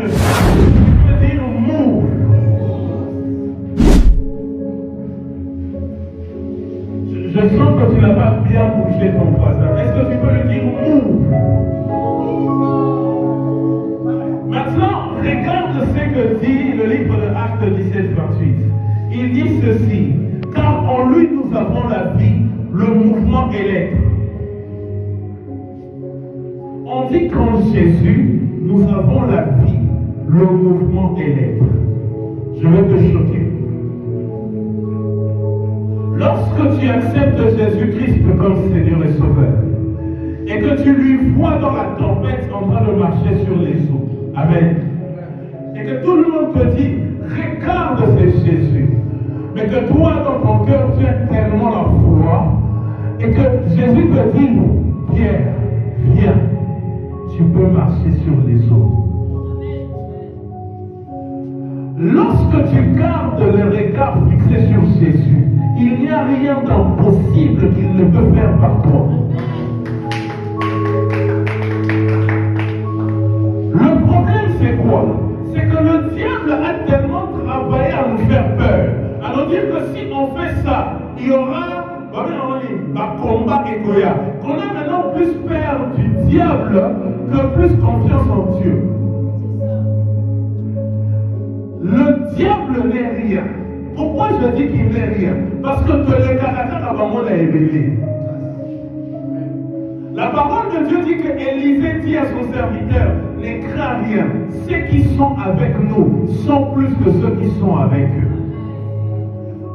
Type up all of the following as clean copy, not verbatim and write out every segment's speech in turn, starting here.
Tu peux dire move. Je sens que tu n'as pas bien bougé ton voisin. Est-ce que tu peux lui dire move? Maintenant, regarde ce que dit le livre de Actes 17, 28. Il dit ceci, car en lui nous avons la vie, le mouvement et l'être. On dit qu'en Jésus, nous avons la vie, le mouvement et l'être. Je vais te choquer. Lorsque tu acceptes Jésus-Christ comme Seigneur et Sauveur, et que tu lui vois dans la tempête en train de marcher sur les eaux, amen, et que tout le monde te dit, regarde, c'est Jésus, mais que toi, dans ton cœur, tu as tellement la foi, et que Jésus te dit, Pierre, viens, tu peux marcher sur les eaux. Lorsque tu gardes le regard fixé sur Jésus, il n'y a rien d'impossible qu'il ne peut faire par toi. Le problème, c'est quoi? C'est que le diable a tellement travaillé à nous faire peur, à nous dire que si on fait ça, il y aura un combat et Goya. Qu'on a maintenant plus peur du diable que plus confiance en Dieu. Le diable n'est rien. Pourquoi je dis qu'il n'est rien? Parce que le caractère avant l'a révélé. La parole de Dieu dit que Élisée dit à son serviteur, ne crains rien. Ceux qui sont avec nous sont plus que ceux qui sont avec eux.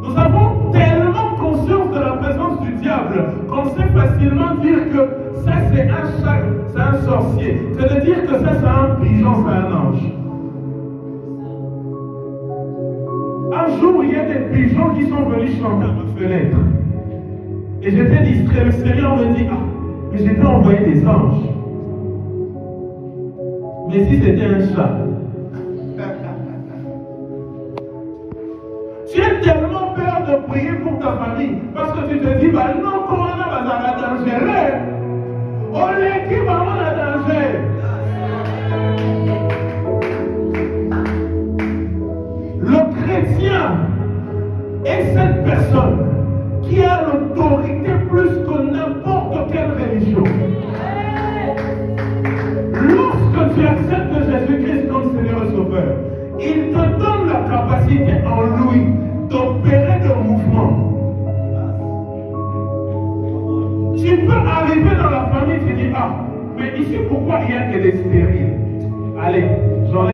Nous avons tellement conscience de la présence du diable qu'on sait facilement dire que ça c'est un chat, c'est un sorcier. Que de dire que ça c'est un pigeon, c'est un ange. Un jour, il y a des pigeons qui sont venus chanter à notre fenêtre. Et j'étais distrait. Le Seigneur me dit, ah, mais j'ai pas envoyé des anges. Mais si c'était un chat. Tu as tellement peur de prier pour ta famille parce que tu te dis, bah non, comment on va dangereux? On l'équipe avant la danger. Le chrétien est cette personne qui a l'autorité plus que n'importe quelle religion. Lorsque tu acceptes Jésus-Christ comme Seigneur et Sauveur, il te donne la capacité en lui d'opérer des mouvements. Tu peux arriver dans la famille et te dire, ah, mais ici pourquoi il y a que des stériles? Allez.